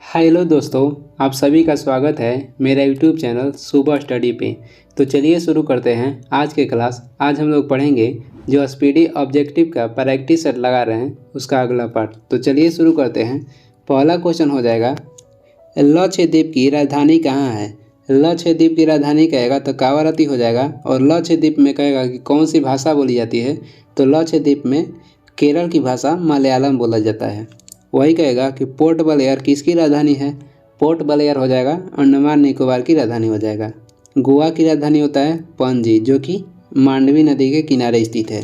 Hello दोस्तों, आप सभी का स्वागत है मेरा यूट्यूब चैनल सुबह स्टडी पे। तो चलिए शुरू करते हैं आज के क्लास। आज हम लोग पढ़ेंगे जो स्पीडी ऑब्जेक्टिव का प्रैक्टिस सेट लगा रहे हैं उसका अगला पार्ट। तो चलिए शुरू करते हैं। पहला क्वेश्चन हो जाएगा, लक्षद्वीप की राजधानी कहाँ है। लक्षद्वीप की राजधानी कहेगा तो कावारती हो जाएगा। और लक्षद्वीप में कहेगा कि कौन सी भाषा बोली जाती है, तो लक्षद्वीप में केरल की भाषा मलयालम बोला जाता है। वही कहेगा कि पोर्ट ब्लेयर किसकी राजधानी है। पोर्ट ब्लेयर हो जाएगा अंडमान निकोबार की राजधानी हो जाएगा। गोवा की राजधानी होता है पणजी, जो कि मांडवी नदी के किनारे स्थित है।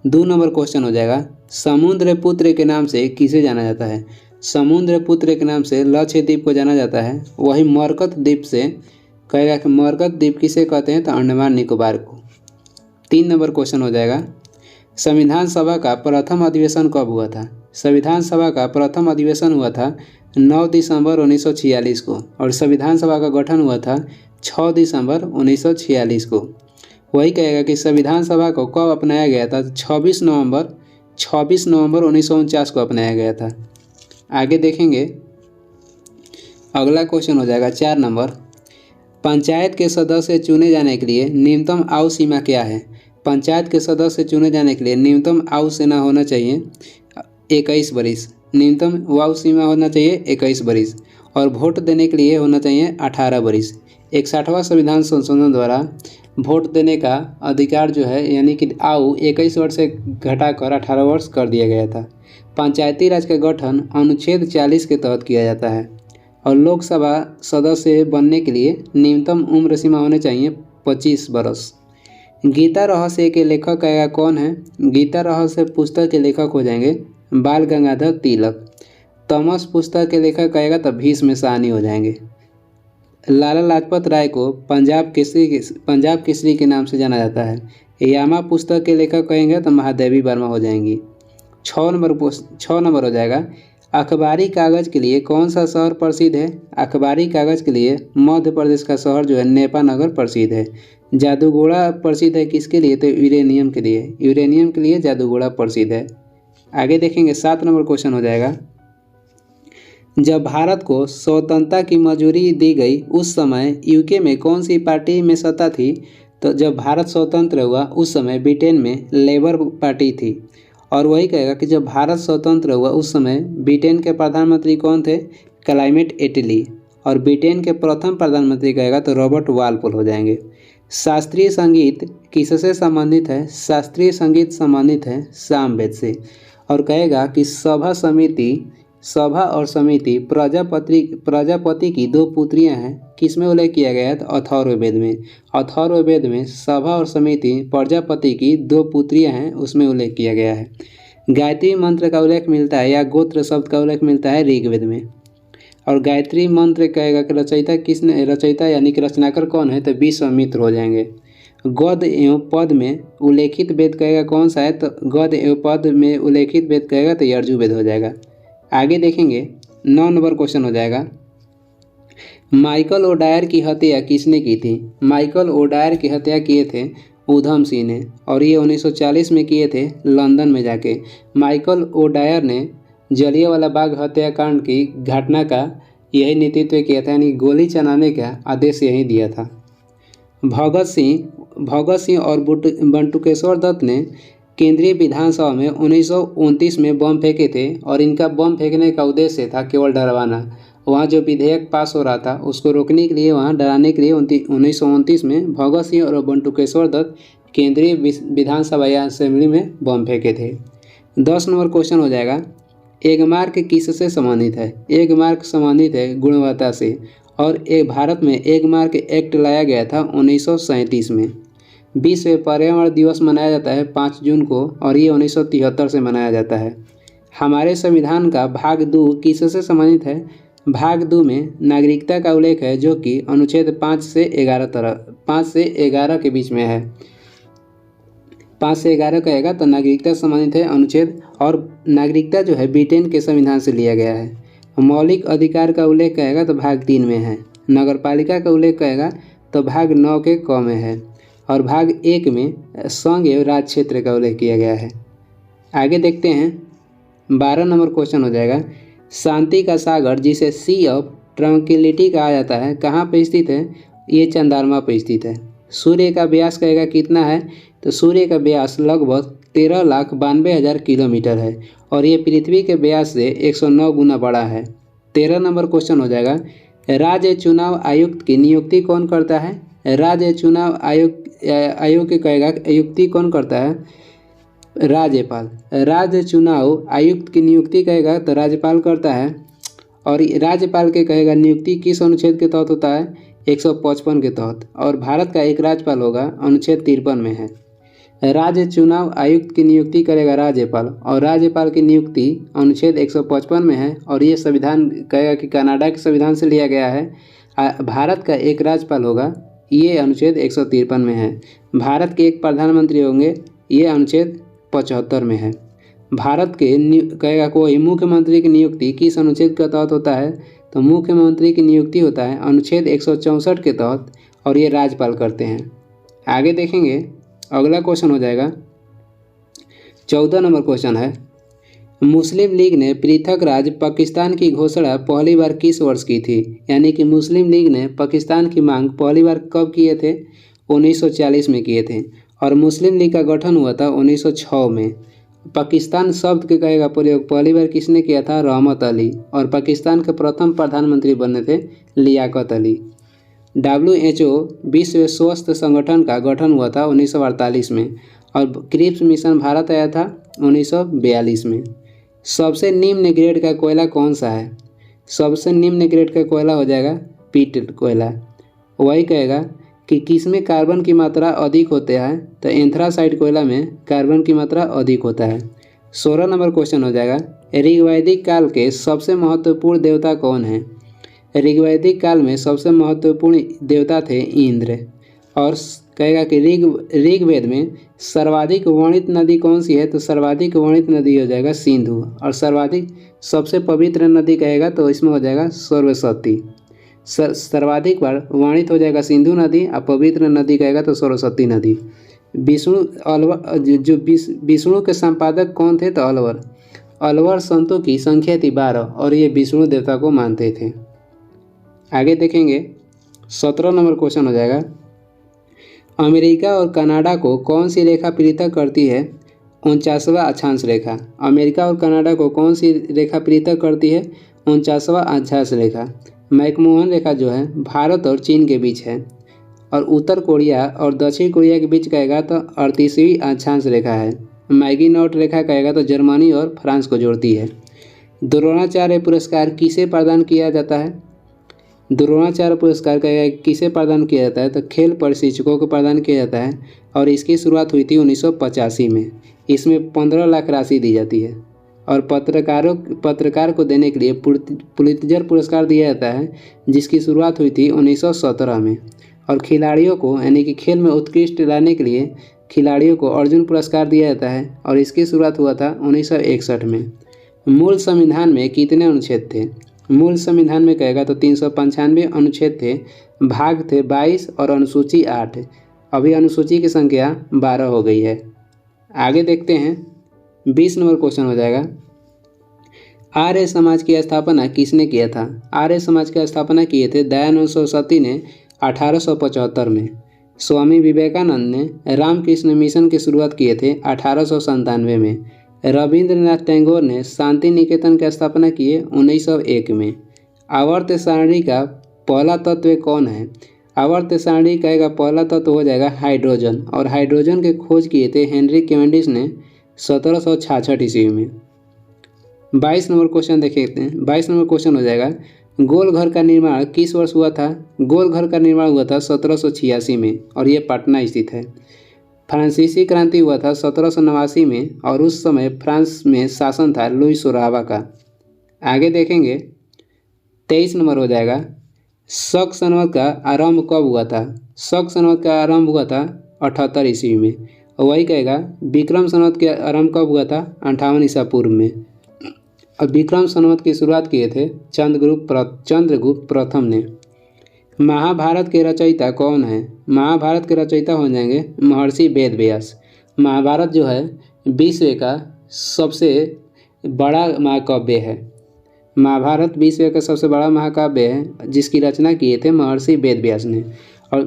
2 नंबर क्वेश्चन हो जाएगा, समुद्र पुत्र के नाम से किसे जाना जाता है। समुद्र पुत्र के नाम से लक्षद्वीप को जाना जाता है। वही मरकत द्वीप से कहेगा कि मरकत द्वीप किसे कहते हैं, तो अंडमान निकोबार को। 3 नंबर क्वेश्चन हो जाएगा, संविधान सभा का प्रथम अधिवेशन कब हुआ था। संविधान सभा का प्रथम अधिवेशन हुआ था 9 दिसंबर 1946 को। और संविधान सभा का गठन हुआ था 6 दिसंबर 1946 को। वही कहेगा कि संविधान सभा को कब अपनाया गया था, 26 नवंबर 1949 को अपनाया गया था। आगे देखेंगे, अगला क्वेश्चन हो जाएगा 4 नंबर, पंचायत के सदस्य चुने जाने के लिए न्यूनतम आयु सीमा क्या है। पंचायत के सदस्य चुने जाने के लिए न्यूनतम आयु सीमा होना चाहिए 21 वर्ष। न्यूनतम आयु सीमा होना चाहिए 21 वर्ष। और वोट देने के लिए होना चाहिए 18 वर्ष। 61वां संविधान संशोधन द्वारा वोट देने का अधिकार जो है, यानी कि आयु 21 वर्ष से घटाकर 18 वर्ष कर दिया गया था। पंचायती राज का गठन अनुच्छेद 40 के तहत किया जाता है। और लोकसभा सदस्य बनने के लिए न्यूनतम उम्र सीमा होनी चाहिए 25 वर्ष। गीता रहस्य के लेखक कहेगा कौन है। गीता रहस्य पुस्तक के लेखक हो जाएंगे बाल गंगाधर तिलक। तमस पुस्तक के लेखक कहेगा तो भीष्म साहनी हो जाएंगे। लाला लाजपत राय को पंजाब केसरी के नाम से जाना जाता है। यामा पुस्तक के लेखक कहेंगे तो महादेवी वर्मा हो जाएंगी। 6 नंबर हो जाएगा, अखबारी कागज़ के लिए कौन सा शहर प्रसिद्ध है। अखबारी कागज़ के लिए मध्य प्रदेश का शहर जो है नेपानगर प्रसिद्ध है। जादूगोड़ा प्रसिद्ध है किसके लिए, तो यूरेनियम के लिए। यूरेनियम के लिए जादूगोड़ा प्रसिद्ध है। आगे देखेंगे, 7 नंबर क्वेश्चन हो जाएगा, जब भारत को स्वतंत्रता की मंजूरी दी गई उस समय यूके में कौन सी पार्टी में सत्ता थी। तो जब भारत स्वतंत्र हुआ उस समय ब्रिटेन में लेबर पार्टी थी। और वही कहेगा कि जब भारत स्वतंत्र हुआ उस समय ब्रिटेन के प्रधानमंत्री कौन थे, क्लाइमेट एटली। और ब्रिटेन के प्रथम प्रधानमंत्री कहेगा तो रॉबर्ट वालपोल हो जाएंगे। शास्त्रीय संगीत किससे संबंधित है। शास्त्रीय संगीत संबंधित है सामवेद से। और कहेगा कि सभा और समिति प्रजापति की 2 पुत्रियां हैं, किसमें उल्लेख किया गया है, तो अथर्ववेद में। अथर्ववेद में सभा और समिति प्रजापति की 2 पुत्रियां हैं, उसमें उल्लेख किया गया है। गायत्री मंत्र का उल्लेख मिलता है या गोत्र शब्द का उल्लेख मिलता है ऋग्वेद में। और गायत्री मंत्र कहेगा कि रचयिता यानी कि रचनाकर कौन है, तो विश्वामित्र हो जाएंगे। गद्य एवं पद में उल्लेखित वेद कहेगा कौन सा है, तो गद्य एवं पद में उल्लेखित वेद कहेगा तो यजुर्वेद हो जाएगा। आगे देखेंगे, 9 नंबर क्वेश्चन हो जाएगा, माइकल ओडायर की हत्या किसने की थी। माइकल ओडायर की हत्या किए थे उधम सिंह ने। और ये 1940 में किए थे लंदन में जाके। माइकल ओडायर ने जलियांवाला बाग हत्याकांड की घटना का यही नेतृत्व किया था, यानी गोली चलाने का आदेश यही दिया था। भगत सिंह और बंटुकेश्वर दत्त ने केंद्रीय विधानसभा में 1929 में बम फेंके थे। और इनका बम फेंकने का उद्देश्य था केवल डरवाना। वहाँ जो विधेयक पास हो रहा था उसको रोकने के लिए, वहाँ डराने के लिए 1929 में भगत सिंह और बंटुकेश्वर दत्त केंद्रीय विधानसभा या असेंबली में बम फेंके थे। 10 नंबर क्वेश्चन हो जाएगा, एगमार्क किससे संबंधित है। एगमार्क संबंधित है गुणवत्ता से। और भारत में एगमार्क एक्ट लाया गया था 1937 में। विश्व पर्यावरण दिवस मनाया जाता है 5 जून को। और ये 1973 से मनाया जाता है। हमारे संविधान का भाग 2 किससे संबंधित है। भाग 2 में नागरिकता का उल्लेख है, जो कि अनुच्छेद 5 से 11 के बीच में है। 5 से 11 कहेगा तो नागरिकता संबंधित है अनुच्छेद। और नागरिकता जो है ब्रिटेन के संविधान से लिया गया है। मौलिक अधिकार का उल्लेख कहेगा तो भाग 3 में है। नगरपालिका का उल्लेख कहेगा तो भाग 9 के क में है। और भाग 1 में संघ एवं राज्य क्षेत्र का उल्लेख किया गया है। आगे देखते हैं, 12 नंबर क्वेश्चन हो जाएगा, शांति का सागर जिसे सी ऑफ ट्रंक्विलिटी कहा जाता है कहाँ पे स्थित है? ये चंद्रमा पे स्थित है। सूर्य का व्यास कहेगा कितना है? तो सूर्य का व्यास लगभग 13,92,000 किलोमीटर है और ये पृथ्वी के व्यास से 109 गुना बड़ा है। 13 नंबर क्वेश्चन हो जाएगा, राज्य चुनाव आयुक्त की नियुक्ति कौन करता है? राज्य चुनाव आयोग के कहेगा नियुक्ति कौन करता है? राज्यपाल। राज्य चुनाव आयुक्त की नियुक्ति कहेगा तो राज्यपाल करता है। और राज्यपाल के कहेगा नियुक्ति किस अनुच्छेद के तहत होता है? 155 के तहत। और भारत का एक राज्यपाल होगा, अनुच्छेद 53 में है। राज्य चुनाव आयुक्त की नियुक्ति करेगा राज्यपाल और राज्यपाल की नियुक्ति अनुच्छेद 155 में है। और ये संविधान कहेगा कि कनाडा के संविधान से लिया गया है। भारत का एक राज्यपाल होगा, ये अनुच्छेद 153 में है। भारत के एक प्रधानमंत्री होंगे, ये अनुच्छेद 75 में है। भारत के कहेगा कोई मुख्यमंत्री की नियुक्ति किस अनुच्छेद के तहत होता है? तो मुख्यमंत्री की नियुक्ति होता है अनुच्छेद 164 के तहत और ये राज्यपाल करते हैं। आगे देखेंगे, अगला क्वेश्चन हो जाएगा 14 नंबर क्वेश्चन है, मुस्लिम लीग ने पृथक राज्य पाकिस्तान की घोषणा पहली बार किस वर्ष की थी? यानी कि मुस्लिम लीग ने पाकिस्तान की मांग पहली बार कब किए थे? 1940 में किए थे। और मुस्लिम लीग का गठन हुआ था 1906 में। पाकिस्तान शब्द के कहेगा प्रयोग पहली बार किसने किया था? रहमत अली। और पाकिस्तान के प्रथम प्रधानमंत्री बने थे लियाकत अली। WHO विश्व स्वास्थ्य संगठन का गठन हुआ था 1948 में और क्रिप्स मिशन भारत आया था 1942 में। सबसे निम्न ग्रेड का कोयला कौन सा है? सबसे निम्न ग्रेड का कोयला हो जाएगा पीट कोयला। वही कहेगा कि किसमें कार्बन की मात्रा अधिक होते हैं? तो एंथ्रासाइट कोयला में कार्बन की मात्रा अधिक होता है। 16 नंबर क्वेश्चन हो जाएगा, ऋग्वैदिक काल के सबसे महत्वपूर्ण देवता कौन है? ऋग्वैदिक काल में सबसे महत्वपूर्ण देवता थे इंद्र। और कहेगा कि ऋग्वेद में सर्वाधिक वर्णित नदी कौन सी है? तो सर्वाधिक वर्णित नदी हो जाएगा सिंधु। और सर्वाधिक सबसे पवित्र नदी कहेगा तो इसमें हो जाएगा सरस्वती। सर्वाधिक बार वर्णित हो जाएगा सिंधु नदी और पवित्र नदी कहेगा तो सरस्वती नदी। विष्णु के संपादक कौन थे? तो अलवर। अलवर संतों की संख्या थी 12 और ये विष्णु देवता को मानते थे। आगे देखेंगे, 17 नंबर क्वेश्चन हो जाएगा, अमेरिका और कनाडा को कौन सी रेखा पृथक करती है? 49वां अक्षांश रेखा। अमेरिका और कनाडा को कौन सी रेखा पृथक करती है? 49वां अक्षांश रेखा। मैकमोहन रेखा जो है भारत और चीन के बीच है और उत्तर कोरिया और दक्षिण कोरिया के बीच कहेगा तो 38वीं अक्षांश रेखा है। मैगीनॉट रेखा कहेगा तो जर्मनी और फ्रांस को जोड़ती है। द्रोणाचार्य पुरस्कार किसे प्रदान किया जाता है? द्रोणाचार्य पुरस्कार कहेगा किसे प्रदान किया जाता है? तो खेल प्रशिक्षकों को प्रदान किया जाता है और इसकी शुरुआत हुई थी 1985 में। इसमें 15 लाख राशि दी जाती है और पत्रकार को देने के लिए पुलित्जर पुरस्कार दिया जाता है जिसकी शुरुआत हुई थी 1917 में। और खिलाड़ियों को यानी कि खेल में उत्कृष्ट लाने के लिए खिलाड़ियों को अर्जुन पुरस्कार दिया जाता है और इसकी शुरुआत हुआ था 1961 में। मूल संविधान में कितने अनुच्छेद थे? मूल संविधान में कहेगा तो 395 अनुच्छेद थे, भाग थे 22 और अनुसूची 8। अभी अनुसूची की संख्या 12 हो गई है। आगे देखते हैं, 20 नंबर क्वेश्चन हो जाएगा, आर्य समाज की स्थापना किसने किया था? आर्य समाज की स्थापना किए थे दयानंद सरस्वती ने 1875 में। स्वामी विवेकानंद ने रामकृष्ण मिशन की शुरुआत किए थे 1897 में। रविंद्रनाथ टैगोर ने शांति निकेतन की स्थापना की 1901 में। आवर्त सारणी का पहला तत्व कौन है? आवर्त सारणी कहेगा पहला तत्व हो जाएगा हाइड्रोजन और हाइड्रोजन के खोज किए थे हेनरी कैवेंडिश ने 1766 ईस्वी में। 22 नंबर क्वेश्चन देखते हैं। 22 नंबर क्वेश्चन हो जाएगा, गोल घर का निर्माण किस वर्ष हुआ था? गोल घर का निर्माण हुआ था 1786 में और ये पटना स्थित है। फ्रांसीसी क्रांति हुआ था 1789 में और उस समय फ्रांस में शासन था लुई सोराबा का। आगे देखेंगे, 23 नंबर हो जाएगा, शक संवत का आरंभ कब हुआ था? शक संवत का आरंभ हुआ था 78 ईस्वी में। वही कहेगा विक्रम संवत के आरंभ कब हुआ था? 58 ईसा पूर्व में। और विक्रम संवत की शुरुआत किए थे चंद्रगुप्त प्रथम ने। महाभारत के रचयिता कौन है? महाभारत के रचयिता हो जाएंगे महर्षि वेद व्यास। महाभारत जो है विश्व का सबसे बड़ा महाकाव्य है। महाभारत विश्व का सबसे बड़ा महाकाव्य है जिसकी रचना किए थे महर्षि वेद व्यास ने। और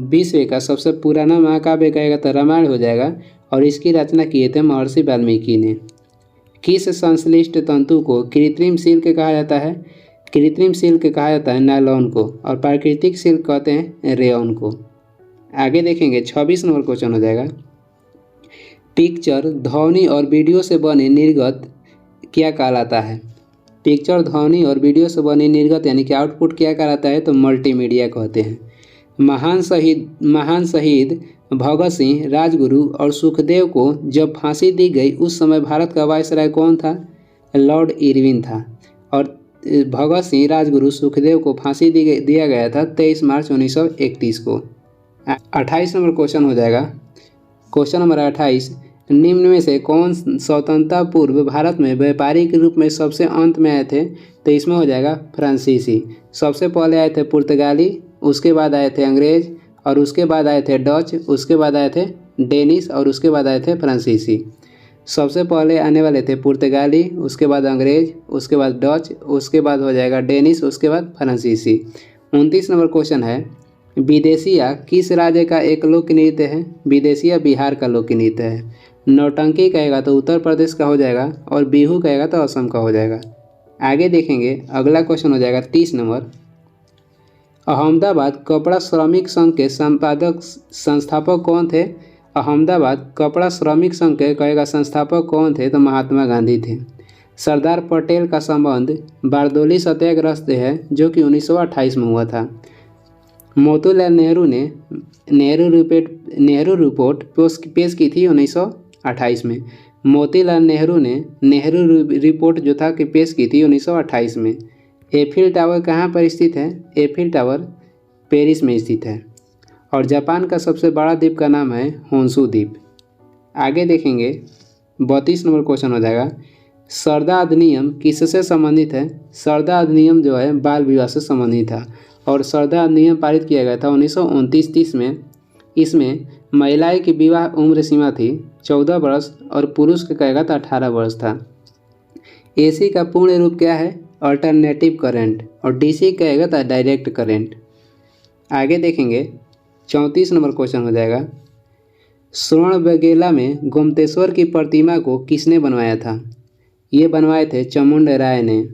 विश्व का सबसे पुराना महाकाव्य कहेगा तो रामायण हो जाएगा, और इसकी रचना किए थे महर्षि वाल्मीकि ने। किस संश्लिष्ट तंतु को कृत्रिम सिल्क कहा जाता है? कृत्रिम सिल्क कहा जाता है नायलॉन को, और प्राकृतिक सिल्क कहते हैं रेयॉन को। आगे देखेंगे 26 नंबर क्वेश्चन हो जाएगा। पिक्चर, ध्वनि और वीडियो से बने निर्गत क्या कहलाता है? पिक्चर, ध्वनि और वीडियो से बने निर्गत यानी कि आउटपुट क्या कहलाता है? तो मल्टीमीडिया कहते हैं। महान शहीद भगत सिंह, राजगुरु और सुखदेव को जब फांसी दी गई उस समय भारत का वायसराय कौन था? लॉर्ड इरविन था। और भगत सिंह, राजगुरु, सुखदेव को फांसी दिया गया था 23 मार्च 1931 को। 28 नंबर क्वेश्चन हो जाएगा। क्वेश्चन नंबर 28, निम्न में से कौन स्वतंत्रता पूर्व भारत में व्यापारी के रूप में सबसे अंत में आए थे? तो इसमें हो जाएगा फ्रांसीसी। सबसे पहले आए थे पुर्तगाली, उसके बाद आए थे अंग्रेज, और उसके बाद आए थे डच, उसके बाद आए थे डेनिश, और उसके बाद आए थे फ्रांसीसी। सबसे पहले आने वाले थे पुर्तगाली, उसके बाद अंग्रेज, उसके बाद डच, उसके बाद हो जाएगा डेनिश, उसके बाद फ्रांसीसी। 29 नंबर क्वेश्चन है, विदेशिया किस राज्य का एक लोक नृत्य है? विदेशिया बिहार का लोक नृत्य है। नौटंकी कहेगा तो उत्तर प्रदेश का हो जाएगा, और बिहू कहेगा तो असम का हो जाएगा। आगे देखेंगे, अगला क्वेश्चन हो जाएगा 30 नंबर। अहमदाबाद कपड़ा श्रमिक संघ के संस्थापक कौन थे? अहमदाबाद कपड़ा श्रमिक संघ के कहेगा संस्थापक कौन थे? तो महात्मा गांधी थे। सरदार पटेल का संबंध बारदोली सत्याग्रह से है जो कि 1928 में हुआ था। मोतीलाल नेहरू ने नेहरू रिपोर्ट पेश की थी 1928 में। मोतीलाल नेहरू ने नेहरू रिपोर्ट जो था कि पेश की थी 1928 में। एफिल टावर कहाँ पर स्थित है? एफिल टावर पेरिस में स्थित है। और जापान का सबसे बड़ा द्वीप का नाम है होन्शु द्वीप। आगे देखेंगे 32 नंबर क्वेश्चन हो जाएगा। सरदा अधिनियम किससे संबंधित है? सरदा अधिनियम जो है बाल विवाह से संबंधित था, और सरदा अधिनियम पारित किया गया था 1929-30 में। इसमें महिलाएं की विवाह उम्र सीमा थी 14 वर्ष, और पुरुष का कहेगा तो 18 वर्ष था। एसी का पूर्ण रूप क्या है? अल्टरनेटिव करंट, और डीसी कहेगा तो डायरेक्ट करंट। आगे देखेंगे 34 नंबर क्वेश्चन हो जाएगा। श्रवणबेगला में गोमतेश्वर की प्रतिमा को किसने बनवाया था? ये बनवाए थे चामुंडा राय ने,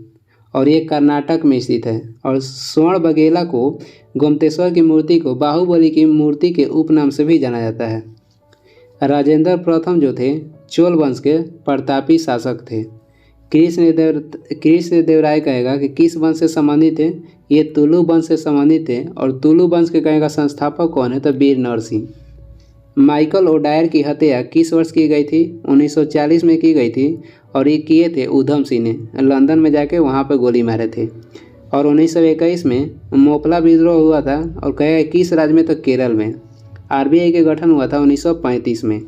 और ये कर्नाटक में स्थित है। और श्रवणबेगला को गोमतेश्वर की मूर्ति को बाहुबली की मूर्ति के उपनाम से भी जाना जाता है। राजेंद्र प्रथम जो थे चोल वंश के प्रतापी शासक थे। कृष्णदेवराय कहेगा कि किस वंश से संबंधित थे? ये तुलु वंश से संबंधित थे, और तुलु वंश के कहेगा संस्थापक कौन है? तो वीर नरसिंह। माइकल ओडायर की हत्या किस वर्ष की गई थी? 1940 में की गई थी, और ये किए थे उधम सिंह ने। लंदन में जाके वहाँ पर गोली मारे थे। और 1921 में मोपला विद्रोह हुआ था, और कहेगा किस राज्य में? तो केरल में। आरबीआई के गठन हुआ था 1935 में।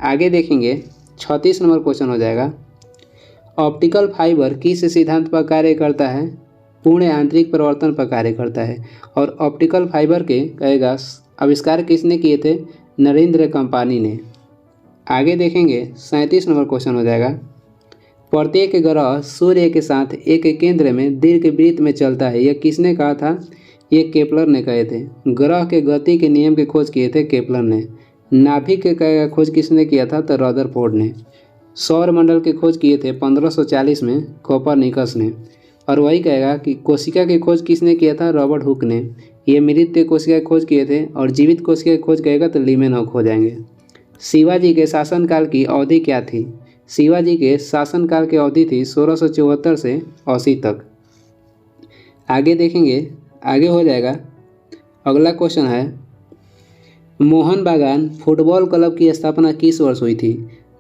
आगे देखेंगे 36 नंबर क्वेश्चन हो जाएगा। ऑप्टिकल फाइबर किस सिद्धांत पर कार्य करता है? पूर्ण आंतरिक परिवर्तन पर कार्य करता है। और ऑप्टिकल फाइबर के कहेगा आविष्कार किसने किए थे? नरेंद्र कंपानी ने। आगे देखेंगे 37 नंबर क्वेश्चन हो जाएगा। प्रत्येक ग्रह सूर्य के साथ एक केंद्र में दीर्घवृत्त में चलता है, यह किसने कहा था? ये केपलर ने कहे थे। ग्रह के गति के नियम की खोज किए थे केपलर ने। नाभिक के खोज किसने किया था? तो रदरफोर्ड ने। सौर मंडल की खोज किए थे 1540 में कोपरनिकस ने। और वही कहेगा कि कोशिका की खोज किसने किया था? रॉबर्ट हुक ने। ये मृत कोशिका की खोज किए थे, और जीवित कोशिका की खोज कहेगा तो लीमेनहॉक हो जाएंगे। शिवाजी के शासनकाल की अवधि क्या थी? शिवाजी के शासनकाल की अवधि थी 1674 से 80 तक। आगे देखेंगे, आगे हो जाएगा। अगला क्वेश्चन है, मोहन बागान फुटबॉल क्लब की स्थापना किस वर्ष हुई थी?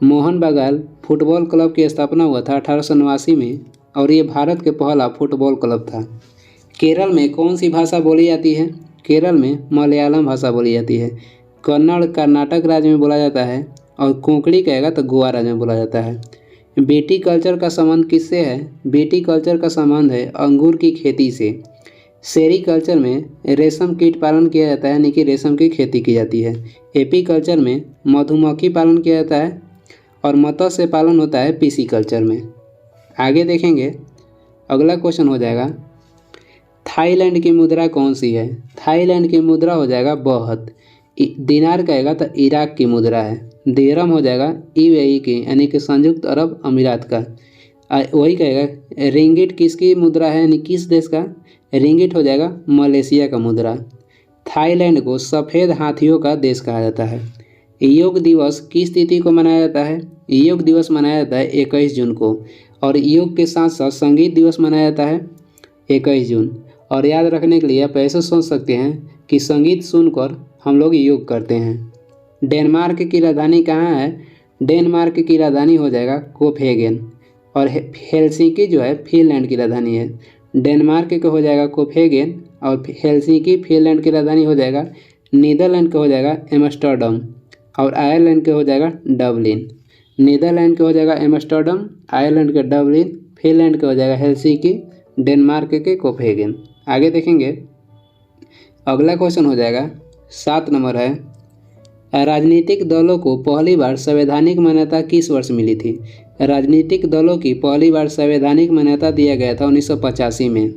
मोहन बागान फुटबॉल क्लब की स्थापना हुआ था 1889 में, और ये भारत के पहला फुटबॉल क्लब था। केरल में कौन सी भाषा बोली जाती है? केरल में मलयालम भाषा बोली जाती है। कन्नड़ कर्नाटक राज्य में बोला जाता है, और कोंकणी कहेगा तो गोवा राज्य में बोला जाता है। बीटी कल्चर का संबंध किससे है? बीटी कल्चर का संबंध है अंगूर की खेती से। सेरीकल्चर में रेशम कीट पालन किया जाता है, यानी कि रेशम की खेती की जाती है। एपी कल्चर में मधुमक्खी पालन किया जाता है, और मत्स्य पालन होता है पीसी कल्चर में। आगे देखेंगे, अगला क्वेश्चन हो जाएगा थाईलैंड की मुद्रा कौन सी है। थाईलैंड की मुद्रा हो जाएगा बहत। दिनार कहेगा तो इराक की मुद्रा है। दिरहम हो जाएगा यूएई की यानी कि संयुक्त अरब अमीरात का। वही कहेगा रिंगिट किसकी मुद्रा है यानी किस देश का। रिंगिट हो जाएगा मलेशिया का मुद्रा। थाईलैंड को सफ़ेद हाथियों का देश कहा जाता है। योग दिवस किस तिथि को मनाया जाता है। योग दिवस मनाया जाता है 21 जून को। और योग के साथ साथ संगीत दिवस मनाया जाता है 21 जून। और याद रखने के लिए आप ऐसे सोच सकते हैं कि संगीत सुनकर हम लोग योग करते हैं। डेनमार्क की राजधानी कहाँ है। डेनमार्क की राजधानी हो जाएगा कोपेनहेगन। और हेलसिंकी जो है फिनलैंड की राजधानी है। डेनमार्क का हो जाएगा कोपेनहेगन और हेलसिंकी फिनलैंड की राजधानी हो जाएगा। नीदरलैंड का हो जाएगा एम्स्टर्डम और आयरलैंड का हो जाएगा डबलिन। नीदरलैंड का हो जाएगा एम्स्टर्डम, आयरलैंड का डबलिन, फिनलैंड का हो जाएगा हेलसिंकी, डेनमार्क के कोपेनहेगन। आगे देखेंगे अगला क्वेश्चन हो जाएगा 7 नंबर है राजनीतिक दलों को पहली बार संवैधानिक मान्यता किस वर्ष मिली थी। राजनीतिक दलों की पहली बार संवैधानिक मान्यता दिया गया था 1985 में।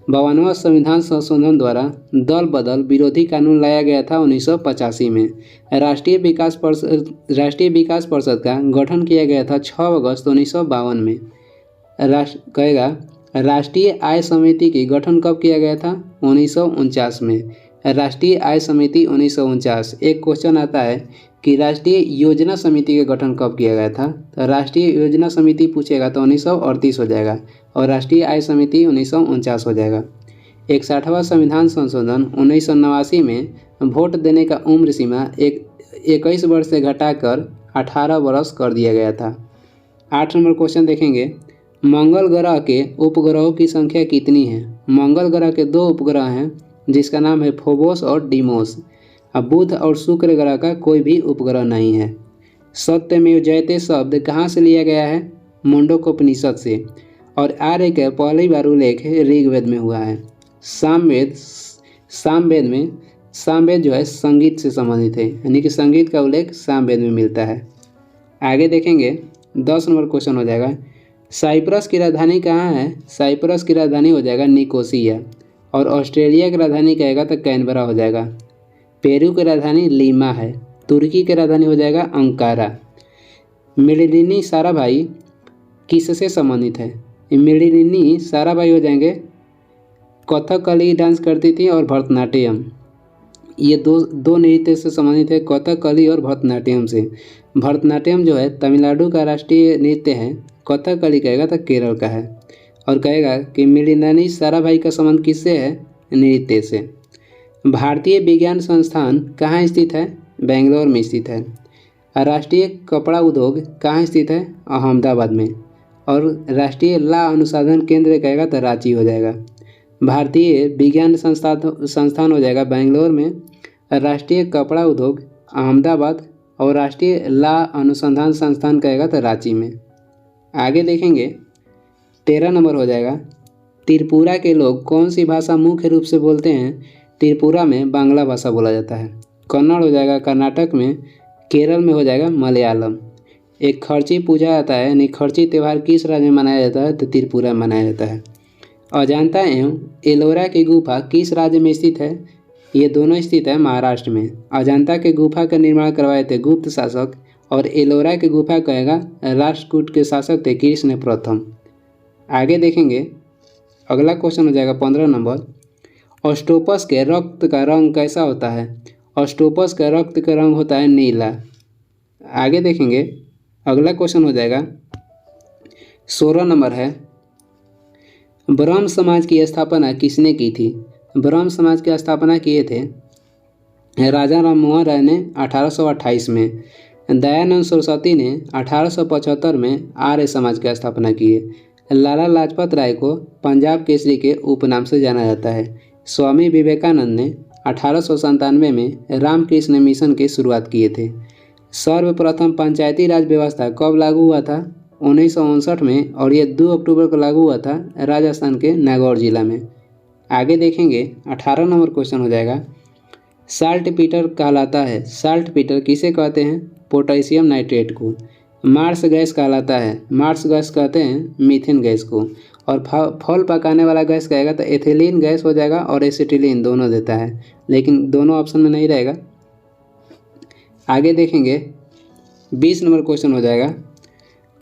52वां संविधान संशोधन द्वारा दल बदल विरोधी कानून लाया गया था 1985 में। राष्ट्रीय विकास परिषद का गठन किया गया था 6 अगस्त 1952 में। राष्ट्रीय आय समिति की गठन कब किया गया था 1949 में। राष्ट्रीय आय समिति 1949। एक क्वेश्चन आता है कि राष्ट्रीय योजना समिति का गठन कब किया गया था। तो राष्ट्रीय योजना समिति पूछेगा तो 1938 हो जाएगा और राष्ट्रीय आय समिति 1949 हो जाएगा। 61वां संविधान संशोधन 1989 में वोट देने का उम्र सीमा 21 वर्ष से घटाकर 18 वर्ष कर दिया गया था। 8 नंबर क्वेश्चन देखेंगे मंगल ग्रह के उपग्रहों की संख्या कितनी है। मंगल ग्रह के 2 उपग्रह हैं जिसका नाम है फोबोस और डीमोस। अब बुध और शुक्र ग्रह का कोई भी उपग्रह नहीं है। सत्यमेव जयते शब्द कहाँ से लिया गया है मुंडकोपनिषद से। और आर्य का पहली बार उल्लेख ऋग्वेद में हुआ है। सामवेद जो है संगीत से संबंधित है यानी कि संगीत का उल्लेख सामवेद में मिलता है। आगे देखेंगे 10 नंबर क्वेश्चन हो जाएगा साइप्रस की राजधानी कहाँ है। साइप्रस की राजधानी हो जाएगा निकोसिया। और ऑस्ट्रेलिया की राजधानी कहेगा तो कैनबरा हो जाएगा। पेरू की राजधानी लीमा है। तुर्की की राजधानी हो जाएगा अंकारा। मृलिनी साराभाई किससे संबंधित है। मृलिनी साराभाई हो जाएंगे कथकली डांस करती थी और भरतनाट्यम। ये दो नृत्य से संबंधित है कथकली और भरतनाट्यम से। भरतनाट्यम जो है तमिलनाडु का राष्ट्रीय नृत्य है। कथकली कहेगा तो केरल का है। और कहेगा कि मृलिनी साराभाई का संबंध किससे है नृत्य से। भारतीय विज्ञान संस्थान कहाँ स्थित है बेंगलोर में स्थित है। राष्ट्रीय कपड़ा उद्योग कहाँ स्थित है अहमदाबाद में। और राष्ट्रीय ला अनुसंधान केंद्र कहेगा तो रांची हो जाएगा। भारतीय विज्ञान संस्थान हो जाएगा बेंगलोर में। राष्ट्रीय कपड़ा उद्योग अहमदाबाद और राष्ट्रीय ला अनुसंधान संस्थान कहेगा तो रांची में। आगे देखेंगे 13 नंबर हो जाएगा त्रिपुरा के लोग कौन सी भाषा मुख्य रूप से बोलते हैं। त्रिपुरा में बांग्ला भाषा बोला जाता है। कन्नड़ हो जाएगा कर्नाटक में। केरल में हो जाएगा मलयालम। एक खर्ची पूजा जाता है यानी खर्ची त्यौहार किस राज्य में मनाया जाता है तो त्रिपुरा में मनाया जाता है। अजंता एवं एलोरा की गुफा किस राज्य में स्थित है। ये दोनों स्थित है महाराष्ट्र में। अजंता के गुफा का निर्माण करवाए थे गुप्त शासक और एलोरा की गुफा कहेगा राष्ट्रकूट के शासक थे कृष्ण प्रथम। आगे देखेंगे अगला क्वेश्चन हो जाएगा 15 नंबर ऑस्टोपस के रक्त का रंग कैसा होता है। ऑस्टोपस का रक्त का रंग होता है नीला। आगे देखेंगे अगला क्वेश्चन हो जाएगा 16 नंबर है ब्रह्म समाज की स्थापना किसने की थी। ब्रह्म समाज की स्थापना किए थे राजा राम मोहन राय ने 1828 में। दयानंद सरस्वती ने 1875 में आर्य समाज की स्थापना की है। लाला लाजपत राय को पंजाब केसरी के उपनाम से जाना जाता है। स्वामी विवेकानंद ने 1897 में रामकृष्ण मिशन की शुरुआत किए थे। सर्वप्रथम पंचायती राज व्यवस्था कब लागू हुआ था 1959 में और ये 2 अक्टूबर को लागू हुआ था राजस्थान के नागौर जिला में। आगे देखेंगे 18 नंबर क्वेश्चन हो जाएगा साल्ट पीटर कहलाता है। साल्ट पीटर किसे कहते हैं पोटेशियम नाइट्रेट को। मार्स गैस कहलाता है। मार्स गैस कहते हैं मीथेन गैस को। और फल पकाने वाला गैस कहेगा तो एथिलीन गैस हो जाएगा और एसिटिलीन दोनों देता है, लेकिन दोनों ऑप्शन में नहीं रहेगा। आगे देखेंगे 20 नंबर क्वेश्चन हो जाएगा,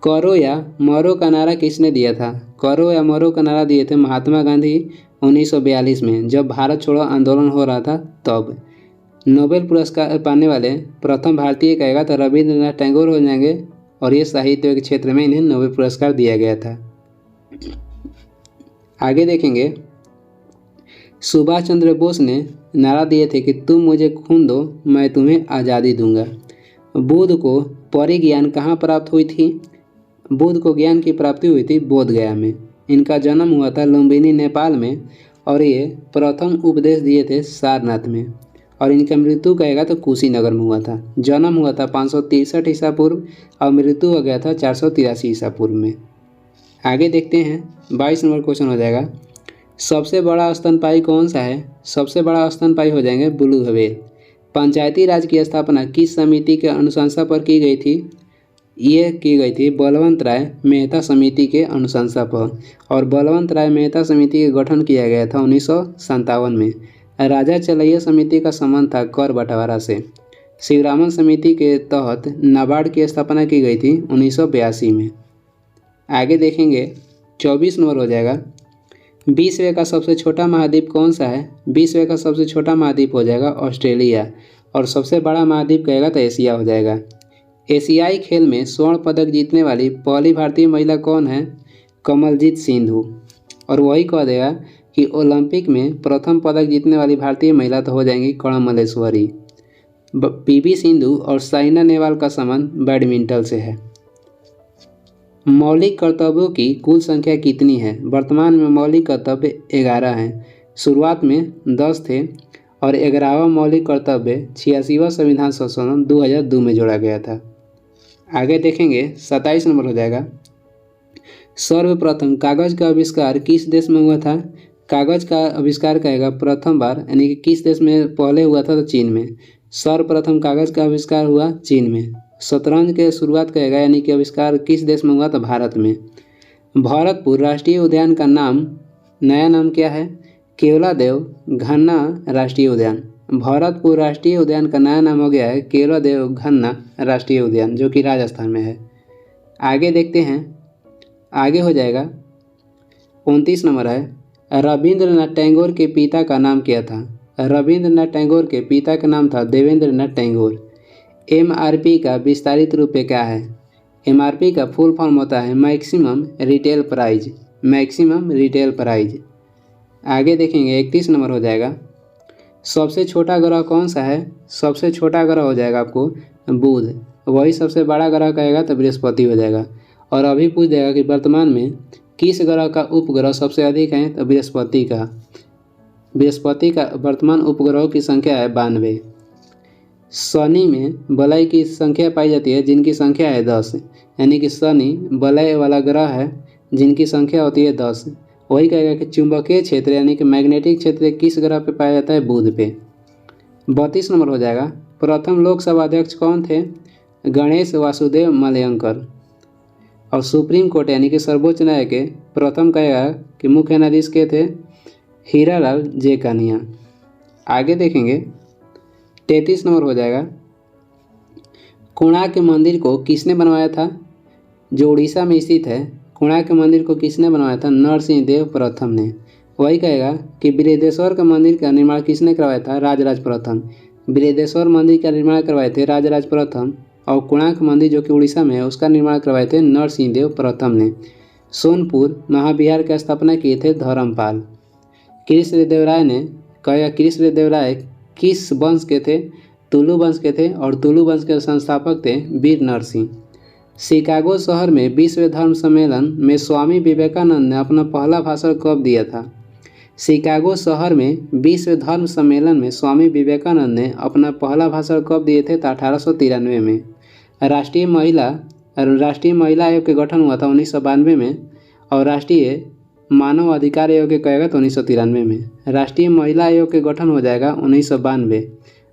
करो या मरो का नारा किसने दिया था? करो या मरो का नारा दिए थे महात्मा गांधी 1942 में, जब भारत छोड़ो आंदोलन हो रहा था तब। नोबेल पुरस्कार पाने वाले प्रथम भारतीय कहेगा तो रविंद्रनाथ टैगोर हो जाएंगे, और ये साहित्य के क्षेत्र में इन्हें नोबेल पुरस्कार दिया गया था। आगे देखेंगे, सुभाष चंद्र बोस ने नारा दिए थे कि तुम मुझे खून दो मैं तुम्हें आज़ादी दूंगा। बुद्ध को परिज्ञान कहाँ प्राप्त हुई थी? बुद्ध को ज्ञान की प्राप्ति हुई थी बोध गया में। इनका जन्म हुआ था लुम्बिनी नेपाल में, और ये प्रथम उपदेश दिए थे सारनाथ में, और इनका मृत्यु कहेगा तो कुशीनगर में हुआ था। जन्म हुआ था 563 ईसा पूर्व और मृत्यु हो गया था 483 ईसा पूर्व में। आगे देखते हैं 22 नंबर क्वेश्चन हो जाएगा, सबसे बड़ा स्तनपायी कौन सा है? सबसे बड़ा स्तनपायी हो जाएंगे ब्लू व्हेल। पंचायती राज की स्थापना किस समिति के अनुशंसा पर की गई थी? ये की गई थी बलवंत राय मेहता समिति के अनुशंसा पर, और बलवंत राय मेहता समिति का गठन किया गया था 1957 में। राजा चलैया समिति का संबंध था कर बंटवारा से। शिवरामन समिति के तहत नाबार्ड की स्थापना की गई थी 1982 में। आगे देखेंगे 24 नंबर हो जाएगा, विश्व का सबसे छोटा महाद्वीप कौन सा है? विश्व का सबसे छोटा महाद्वीप हो जाएगा ऑस्ट्रेलिया, और सबसे बड़ा महाद्वीप कहेगा तो एशिया हो जाएगा। एशियाई खेल में स्वर्ण पदक जीतने वाली पहली भारतीय महिला कौन है? कमलजीत सिंधु। और वही कह देगा कि ओलंपिक में प्रथम पदक जीतने वाली भारतीय महिला तो हो जाएंगी कर्ण मल्लेश्वरी। पीवी सिंधु और साइना नेहवाल का संबंध बैडमिंटन से है। मौलिक कर्तव्यों की कुल संख्या कितनी है? वर्तमान में मौलिक कर्तव्य 11 हैं। शुरुआत में 10 थे, और 11वां मौलिक कर्तव्य 86वां संविधान संशोधन 2002 में जोड़ा गया था। आगे देखेंगे 27 नंबर हो जाएगा, सर्वप्रथम कागज का आविष्कार किस देश में हुआ था? कागज का आविष्कार कहेगा प्रथम बार, यानी कि किस देश में पहले हुआ था? तो चीन में। सर्वप्रथम कागज का आविष्कार हुआ चीन में। शतरंज के शुरुआत कहेगा, यानी कि आविष्कार किस देश में हुआ? तो भारत में। भरतपुर राष्ट्रीय उद्यान का नया नाम क्या है? केवलादेव घन्ना राष्ट्रीय उद्यान। भरतपुर राष्ट्रीय उद्यान का नया नाम हो गया है केवलादेव घन्ना राष्ट्रीय उद्यान, जो कि राजस्थान में है। आगे देखते हैं, आगे हो जाएगा 29 नंबर है, रविंद्रनाथ टैगोर के पिता का नाम क्या था? रविंद्रनाथ टैगोर के पिता का नाम था देवेंद्रनाथ टैगोर। MRP का विस्तारित रूप क्या है? MRP का फुल फॉर्म होता है maximum retail price. Maximum retail price. आगे देखेंगे 31 नंबर हो जाएगा, सबसे छोटा ग्रह कौन सा है? सबसे छोटा ग्रह हो जाएगा आपको बुध। वही सबसे बड़ा ग्रह कहेगा तो बृहस्पति हो जाएगा। और अभी पूछ देगा कि वर्तमान में किस ग्रह का उपग्रह सबसे अधिक है? तो बृहस्पति का। बृहस्पति का वर्तमान उपग्रहों की संख्या है 92। शनि में वलय की संख्या पाई जाती है जिनकी संख्या है 10, यानी कि शनि वलय वाला ग्रह है जिनकी संख्या होती है 10। वही कहेगा कि चुंबकीय क्षेत्र यानी कि मैग्नेटिक क्षेत्र किस ग्रह पे पाया जाता है? बुध पे। 32 नंबर हो जाएगा, प्रथम लोकसभा अध्यक्ष कौन थे? गणेश वासुदेव मलयंकर। और सुप्रीम कोर्ट यानी कि सर्वोच्च न्यायालय के प्रथम कहेगा कि मुख्य न्यायाधीश के थे हीरालाल जे कानिया। आगे देखेंगे 33 नंबर हो जाएगा, कोणार्क के मंदिर को किसने बनवाया था? जो उड़ीसा में स्थित है, कोणार्क के मंदिर को किसने बनवाया था? नरसिंह देव प्रथम ने। वही कहेगा कि बृहदेश्वर का मंदिर का निर्माण किसने करवाया था? राजराज प्रथम। बृहदेश्वर मंदिर का निर्माण करवाए थे राजराज प्रथम, और कोणार्क मंदिर जो कि उड़ीसा में है उसका निर्माण करवाए थे नरसिंह देव प्रथम ने। सोनपुर महाविहार की स्थापना किए थे धर्मपाल। कृष्णदेवराय ने कहेगा, कृष्णदेवराय किस वंश के थे? तुलु वंश के थे, और तुलु वंश के संस्थापक थे वीर नरसिंह। शिकागो शहर में विश्व धर्म सम्मेलन में स्वामी विवेकानंद ने अपना पहला भाषण कब दिया था? शिकागो शहर में विश्व धर्म सम्मेलन में स्वामी विवेकानंद ने अपना पहला भाषण कब दिए थे? तो 1893 में। राष्ट्रीय महिला आयोग के गठन हुआ था 1992 में, और राष्ट्रीय मानव अधिकार आयोग के कहेगा तो 1993 में। राष्ट्रीय महिला आयोग के गठन हो जाएगा 1992,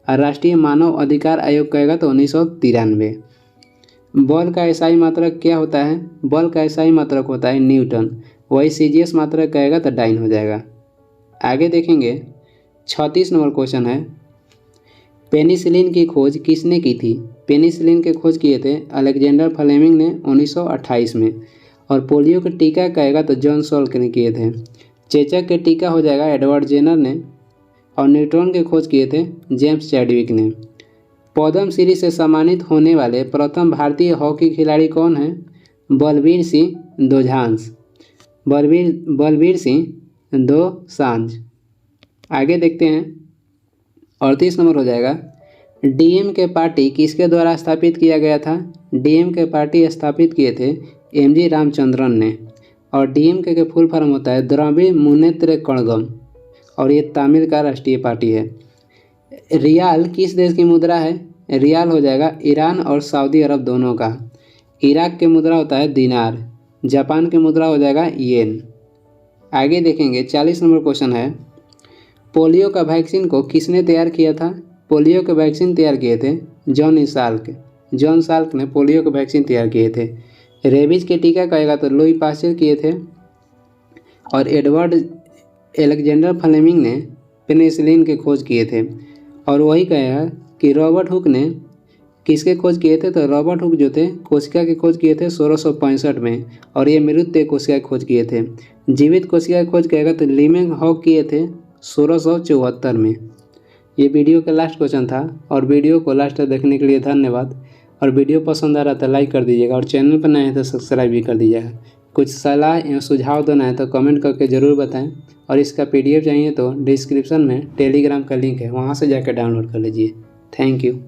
और राष्ट्रीय मानव अधिकार आयोग कहेगा तो 1993। बल का एसआई मात्रक क्या होता है? बल का एसआई मात्रक होता है न्यूटन। वही CGS मात्रा कहेगा तो डाइन हो जाएगा। आगे देखेंगे 36 नंबर क्वेश्चन है, पेनिसिलिन की खोज किसने की थी? पेनिसिलिन की खोज किए थे अलेक्जेंडर फ्लेमिंग ने 1928 में। और पोलियो के टीका कहेगा तो जॉन सॉल्क ने किए थे। चेचक के टीका हो जाएगा एडवर्ड जेनर ने। और न्यूट्रॉन की खोज किए थे जेम्स चैडविक ने। पद्म श्री से सम्मानित होने वाले प्रथम भारतीय हॉकी खिलाड़ी कौन है? बलबीर सिंह दोसांझ। बलबीर सिंह दोसांझ। आगे देखते हैं 38 नंबर हो जाएगा, DMK पार्टी किसके द्वारा स्थापित किया गया था? DMK पार्टी स्थापित किए थे MG रामचंद्रन ने। और DMK के फुल फॉर्म होता है द्रविड़ मुनेत्र कड़गम। और ये तमिल का राष्ट्रीय पार्टी है। रियाल किस देश की मुद्रा है? रियाल हो जाएगा ईरान और सऊदी अरब दोनों का। इराक की मुद्रा होता है दिनार। जापान की मुद्रा हो जाएगा येन। आगे देखेंगे 40 नंबर क्वेश्चन है, पोलियो का वैक्सीन को किसने तैयार किया था? पोलियो के वैक्सीन तैयार किए थे जॉन साल्क ने पोलियो के वैक्सीन तैयार किए थे। रेबीज के टीका कहेगा तो लुई पास्चर किए थे। और एडवर्ड एलेक्जेंडर फ्लेमिंग ने पेनिसिलिन की खोज किए थे। और वही कहेगा कि रॉबर्ट हुक ने किसके खोज किए थे? तो रॉबर्ट हुक जो थे कोशिका की खोज किए थे 1665 में। और ये मृत कोशिका की खोज किए थे। जीवित कोशिका की खोज कहेगा तो लीमेंग हॉक किए थे 1674 में। ये वीडियो का लास्ट क्वेश्चन था। और वीडियो को लास्ट तक देखने के लिए धन्यवाद। और वीडियो पसंद आ रहा तो लाइक कर दीजिएगा और चैनल पर नए हैं तो सब्सक्राइब भी कर दीजिएगा। कुछ सलाह या सुझाव देना है तो कमेंट करके ज़रूर बताएं। और इसका PDF चाहिए तो डिस्क्रिप्शन में टेलीग्राम का लिंक है, वहाँ से जाकर डाउनलोड कर लीजिए। Thank you.